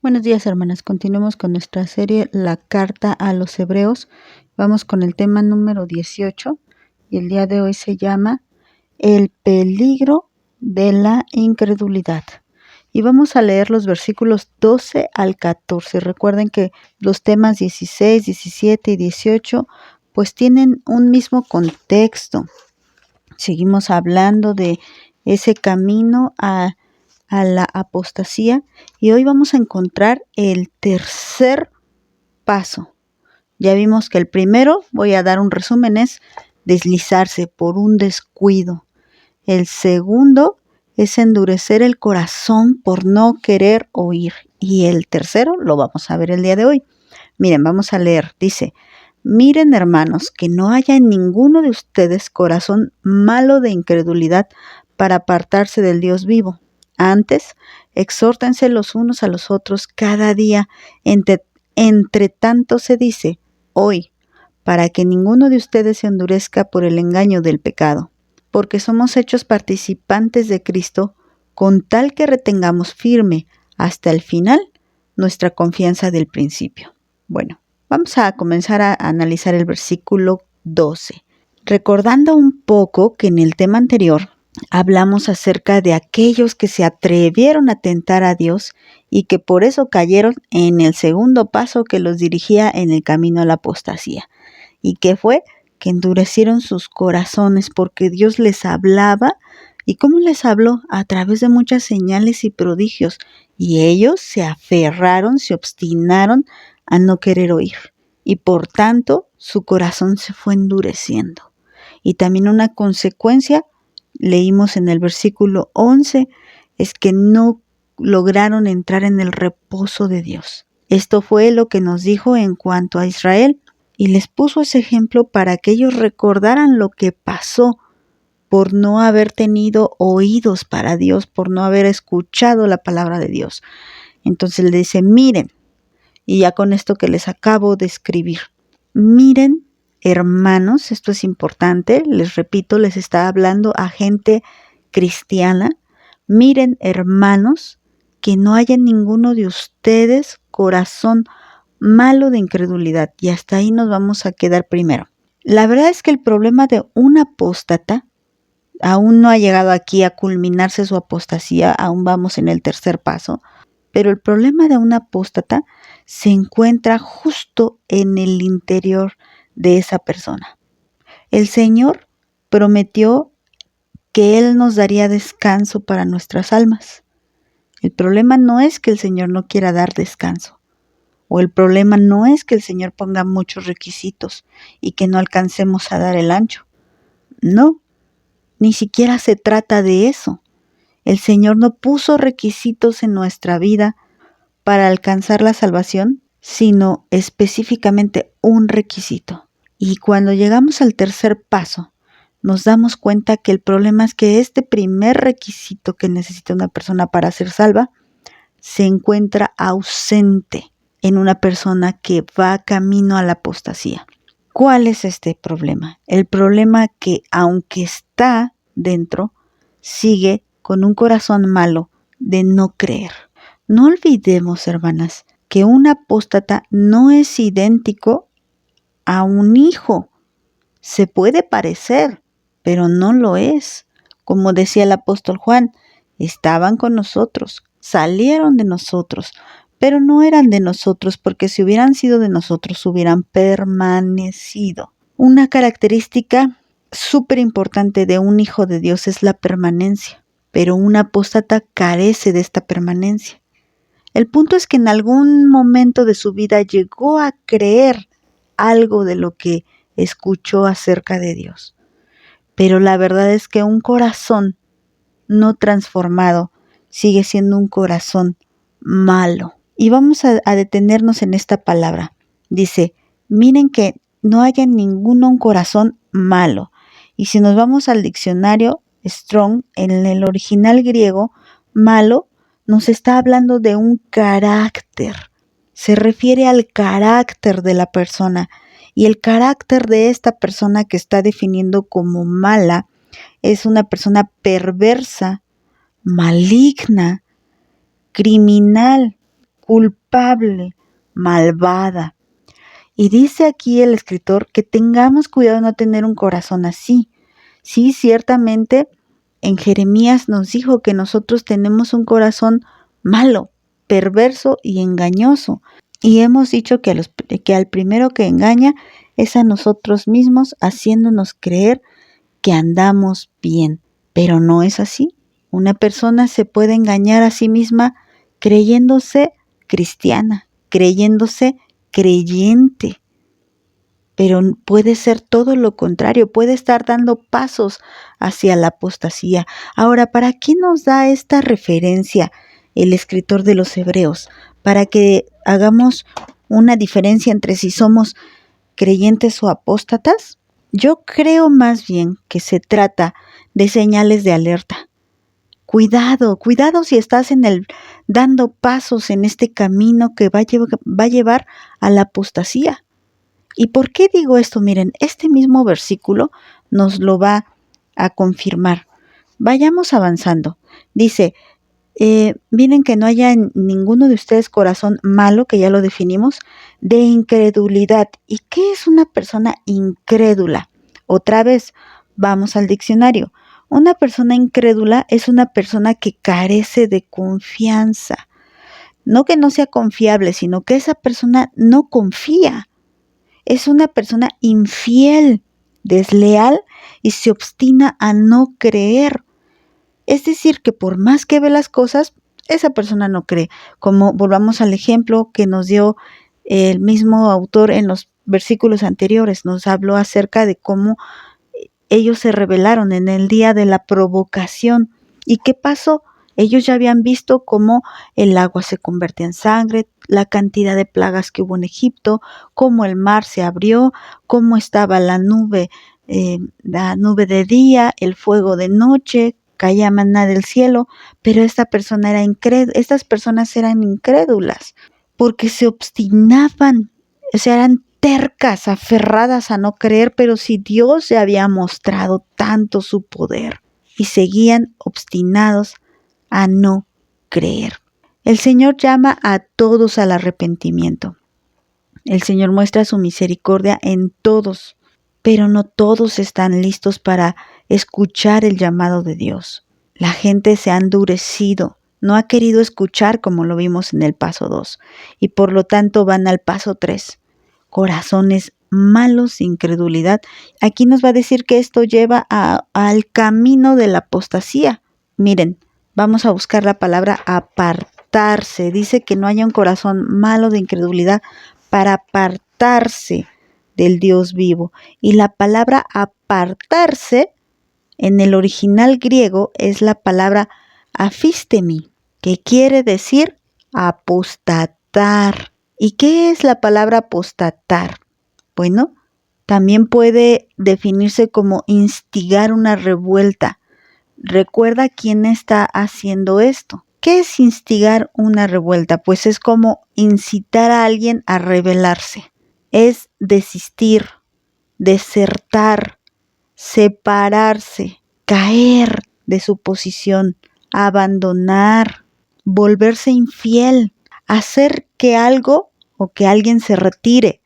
Buenos días, hermanas. Continuemos con nuestra serie La Carta a los Hebreos. Vamos con el tema número 18 y el día de hoy se llama El peligro de la incredulidad. Y vamos a leer los versículos 12 al 14. Recuerden que los temas 16, 17 y 18 pues tienen un mismo contexto. Seguimos hablando de ese camino a la apostasía y hoy vamos a encontrar el tercer paso. Ya vimos que el primero, voy a dar un resumen, es deslizarse por un descuido. El segundo es endurecer el corazón por no querer oír. Y el tercero lo vamos a ver el día de hoy. Miren, vamos a leer. Dice: miren, hermanos, que no haya en ninguno de ustedes corazón malo de incredulidad para apartarse del Dios vivo. Antes, exhórtense los unos a los otros cada día, entre tanto se dice hoy, para que ninguno de ustedes se endurezca por el engaño del pecado, porque somos hechos participantes de Cristo, con tal que retengamos firme hasta el final nuestra confianza del principio. Bueno, vamos a comenzar a analizar el versículo 12, recordando un poco que en el tema anterior hablamos acerca de aquellos que se atrevieron a tentar a Dios y que por eso cayeron en el segundo paso que los dirigía en el camino a la apostasía. ¿Y qué fue? Que endurecieron sus corazones porque Dios les hablaba. ¿Y cómo les habló? A través de muchas señales y prodigios. Y ellos se aferraron, se obstinaron a no querer oír. Y por tanto, su corazón se fue endureciendo. Y también una consecuencia, leímos en el versículo 11, es que no lograron entrar en el reposo de Dios. Esto fue lo que nos dijo en cuanto a Israel, y les puso ese ejemplo para que ellos recordaran lo que pasó por no haber tenido oídos para Dios, por no haber escuchado la palabra de Dios. Entonces le dice: miren, y ya con esto que les acabo de escribir, miren, hermanos, esto es importante, les repito, les está hablando a gente cristiana. Miren, hermanos, que no haya en ninguno de ustedes corazón malo de incredulidad. Y hasta ahí nos vamos a quedar primero. La verdad es que el problema de un apóstata aún no ha llegado aquí a culminarse su apostasía, aún vamos en el tercer paso, pero el problema de un apóstata se encuentra justo en el interior de esa persona. El Señor prometió que Él nos daría descanso para nuestras almas. El problema no es que el Señor no quiera dar descanso, o el problema no es que el Señor ponga muchos requisitos y que no alcancemos a dar el ancho. No, ni siquiera se trata de eso. El Señor no puso requisitos en nuestra vida para alcanzar la salvación, sino específicamente un requisito. Y cuando llegamos al tercer paso, nos damos cuenta que el problema es que este primer requisito que necesita una persona para ser salva se encuentra ausente en una persona que va camino a la apostasía. ¿Cuál es este problema? El problema que, aunque está dentro, sigue con un corazón malo de no creer. No olvidemos, hermanas, que un apóstata no es idéntico a un hijo. Se puede parecer, pero no lo es. Como decía el apóstol Juan, estaban con nosotros, salieron de nosotros, pero no eran de nosotros, porque si hubieran sido de nosotros, hubieran permanecido. Una característica súper importante de un hijo de Dios es la permanencia, pero un apóstata carece de esta permanencia. El punto es que en algún momento de su vida llegó a creer algo de lo que escuchó acerca de Dios. Pero la verdad es que un corazón no transformado sigue siendo un corazón malo. Y vamos a detenernos en esta palabra. Dice: miren que no haya en ninguno un corazón malo. Y si nos vamos al diccionario Strong, en el original griego, malo nos está hablando de un carácter. Se refiere al carácter de la persona. Y el carácter de esta persona que está definiendo como mala es una persona perversa, maligna, criminal. culpable, malvada. Y dice aquí el escritor que tengamos cuidado de no tener un corazón así. Sí, ciertamente en Jeremías nos dijo que nosotros tenemos un corazón malo, perverso y engañoso. Y hemos dicho que al primero que engaña es a nosotros mismos, haciéndonos creer que andamos bien. Pero no es así. Una persona se puede engañar a sí misma creyéndose cristiana, creyéndose creyente. Pero puede ser todo lo contrario, puede estar dando pasos hacia la apostasía. Ahora, ¿para qué nos da esta referencia el escritor de los Hebreos? Para que hagamos una diferencia entre si somos creyentes o apóstatas. Yo creo más bien que se trata de señales de alerta. Cuidado, cuidado si estás dando pasos en este camino que va a llevar a la apostasía. ¿Y por qué digo esto? Miren, este mismo versículo nos lo va a confirmar. Vayamos avanzando. Dice, miren que no haya en ninguno de ustedes corazón malo, que ya lo definimos, de incredulidad. ¿Y qué es una persona incrédula? Otra vez, vamos al diccionario. Una persona incrédula es una persona que carece de confianza. No que no sea confiable, sino que esa persona no confía. Es una persona infiel, desleal y se obstina a no creer. Es decir, que por más que ve las cosas, esa persona no cree. Como volvamos al ejemplo que nos dio el mismo autor en los versículos anteriores, nos habló acerca de cómo ellos se rebelaron en el día de la provocación. ¿Y qué pasó? Ellos ya habían visto cómo el agua se convertía en sangre, la cantidad de plagas que hubo en Egipto, cómo el mar se abrió, cómo estaba la nube de día, el fuego de noche, caía maná del cielo, pero estas personas eran incrédulas porque se obstinaban, o sea, eran tercas, aferradas a no creer, pero si Dios ya había mostrado tanto su poder, y seguían obstinados a no creer. El Señor llama a todos al arrepentimiento. El Señor muestra su misericordia en todos, pero no todos están listos para escuchar el llamado de Dios. La gente se ha endurecido, no ha querido escuchar como lo vimos en el paso 2, y por lo tanto van al paso 3. Corazones malos, incredulidad. Aquí nos va a decir que esto lleva al camino de la apostasía. Miren, vamos a buscar la palabra apartarse. Dice que no haya un corazón malo de incredulidad para apartarse del Dios vivo. Y la palabra apartarse en el original griego es la palabra afistemi, que quiere decir apostatar. ¿Y qué es la palabra apostatar? Bueno, también puede definirse como instigar una revuelta. Recuerda quién está haciendo esto. ¿Qué es instigar una revuelta? Pues es como incitar a alguien a rebelarse. Es desistir, desertar, separarse, caer de su posición, abandonar, volverse infiel, hacer que algo o que alguien se retire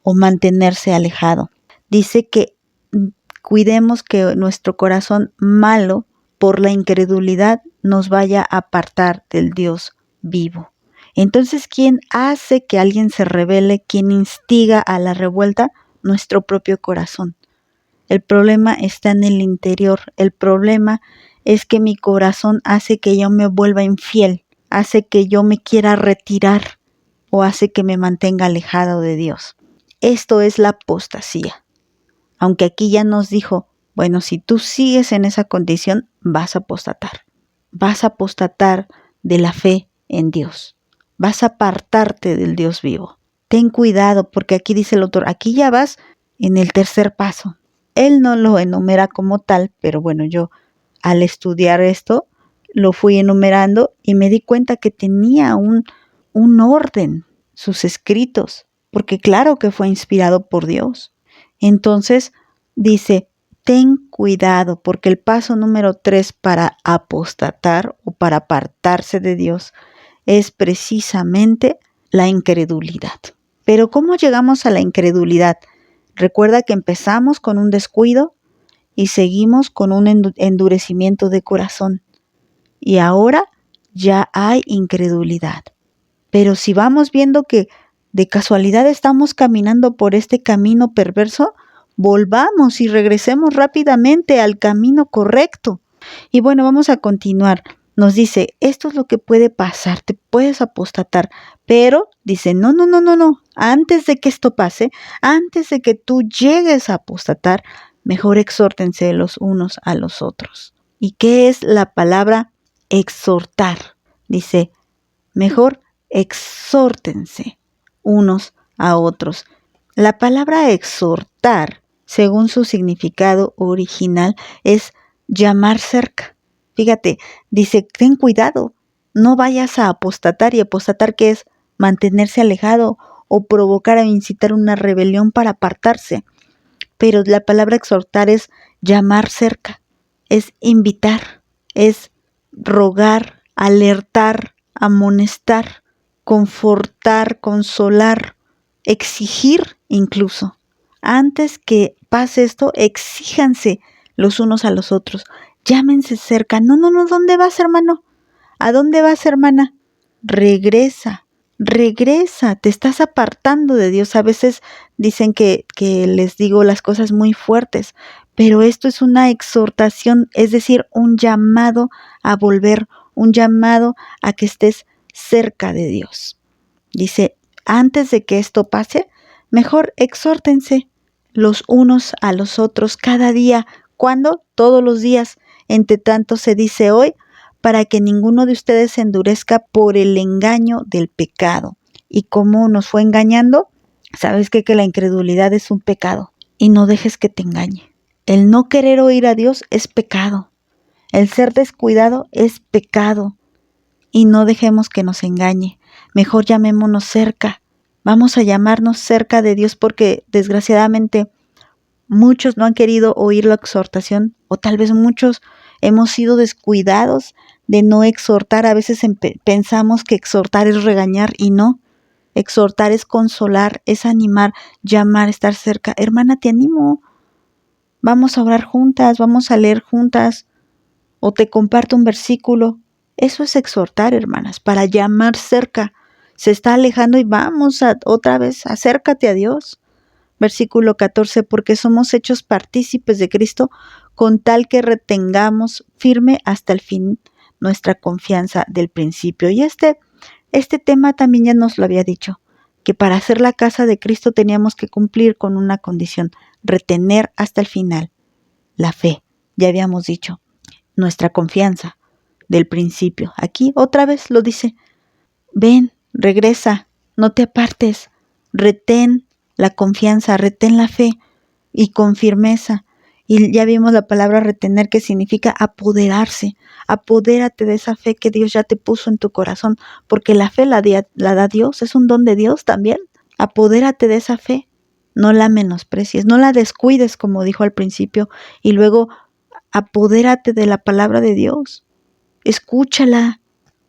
o mantenerse alejado. Dice que cuidemos que nuestro corazón malo por la incredulidad nos vaya a apartar del Dios vivo. Entonces, ¿quién hace que alguien se rebele? ¿Quién instiga a la revuelta? Nuestro propio corazón. El problema está en el interior. El problema es que mi corazón hace que yo me vuelva infiel, hace que yo me quiera retirar o hace que me mantenga alejado de Dios. Esto es la apostasía. Aunque aquí ya nos dijo, bueno, si tú sigues en esa condición, vas a apostatar. Vas a apostatar de la fe en Dios. Vas a apartarte del Dios vivo. Ten cuidado porque aquí dice el autor, aquí ya vas en el tercer paso. Él no lo enumera como tal, pero bueno, yo al estudiar esto lo fui enumerando y me di cuenta que tenía un orden, sus escritos, porque claro que fue inspirado por Dios. Entonces dice, ten cuidado, porque el paso número 3 para apostatar o para apartarse de Dios es precisamente la incredulidad. Pero ¿cómo llegamos a la incredulidad? Recuerda que empezamos con un descuido y seguimos con un endurecimiento de corazón. Y ahora ya hay incredulidad. Pero si vamos viendo que de casualidad estamos caminando por este camino perverso, volvamos y regresemos rápidamente al camino correcto. Y bueno, vamos a continuar. Nos dice, esto es lo que puede pasar, te puedes apostatar, pero dice, no, antes de que esto pase, antes de que tú llegues a apostatar, mejor exhórtense los unos a los otros. ¿Y qué es la palabra exhortar? Dice, mejor exhórtense unos a otros. La palabra exhortar, según su significado original, es llamar cerca. Fíjate, dice, ten cuidado, no vayas a apostatar. ¿Y apostatar qué es? Mantenerse alejado o provocar o incitar una rebelión para apartarse. Pero la palabra exhortar es llamar cerca, es invitar, es rogar, alertar, amonestar, confortar, consolar, exigir incluso. Antes que pase esto, exíjanse los unos a los otros. Llámense cerca. No, ¿dónde vas, hermano? ¿A dónde vas, hermana? Regresa, te estás apartando de Dios. A veces dicen que les digo las cosas muy fuertes, pero esto es una exhortación, es decir, un llamado a volver, un llamado a que estés cerca de Dios. Dice, antes de que esto pase, mejor exhórtense los unos a los otros cada día. ¿Cuándo? Todos los días. Entre tanto se dice hoy, para que ninguno de ustedes se endurezca por el engaño del pecado. ¿Y cómo nos fue engañando? ¿Sabes qué? Que la incredulidad es un pecado y no dejes que te engañe. El no querer oír a Dios es pecado. El ser descuidado es pecado y no dejemos que nos engañe. Mejor llamémonos cerca. Vamos a llamarnos cerca de Dios porque desgraciadamente muchos no han querido oír la exhortación o tal vez muchos hemos sido descuidados de no exhortar. A veces pensamos que exhortar es regañar y no. Exhortar es consolar, es animar, llamar, estar cerca. Hermana, te animo. Vamos a orar juntas, vamos a leer juntas o te comparto un versículo. Eso es exhortar, hermanas, para llamar cerca. Se está alejando y vamos otra vez, acércate a Dios. Versículo 14, porque somos hechos partícipes de Cristo con tal que retengamos firme hasta el fin nuestra confianza del principio. Y este tema también ya nos lo había dicho, que para hacer la casa de Cristo teníamos que cumplir con una condición, retener hasta el final la fe. Ya habíamos dicho, nuestra confianza del principio. Aquí otra vez lo dice, ven, regresa, no te apartes, retén la confianza, retén la fe y con firmeza. Y ya vimos la palabra retener que significa apoderarse. Apodérate de esa fe que Dios ya te puso en tu corazón, porque la fe la da Dios, es un don de Dios también. Apodérate de esa fe, no la menosprecies, no la descuides como dijo al principio y luego apodérate de la palabra de Dios. Escúchala,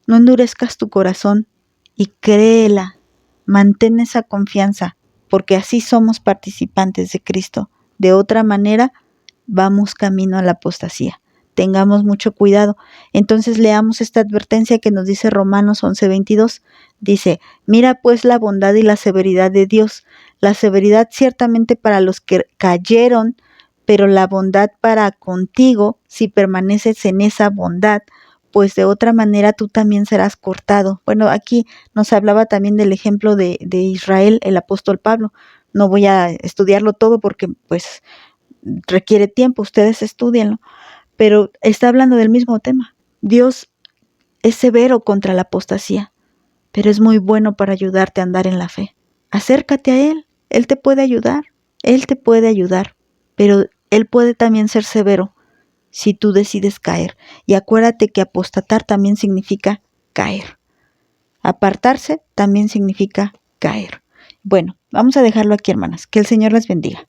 no endurezcas tu corazón y créela, mantén esa confianza, porque así somos participantes de Cristo. De otra manera, vamos camino a la apostasía. Tengamos mucho cuidado. Entonces leamos esta advertencia que nos dice Romanos 11:22. Dice, mira pues la bondad y la severidad de Dios. La severidad ciertamente para los que cayeron, pero la bondad para contigo si permaneces en esa bondad, pues de otra manera tú también serás cortado. Bueno, aquí nos hablaba también del ejemplo de Israel, el apóstol Pablo. No voy a estudiarlo todo porque pues requiere tiempo, ustedes estúdienlo, pero está hablando del mismo tema. Dios es severo contra la apostasía, pero es muy bueno para ayudarte a andar en la fe. Acércate a Él te puede ayudar, pero Él puede también ser severo si tú decides caer. Y acuérdate que apostatar también significa caer. Apartarse también significa caer. Bueno, vamos a dejarlo aquí, hermanas. Que el Señor les bendiga.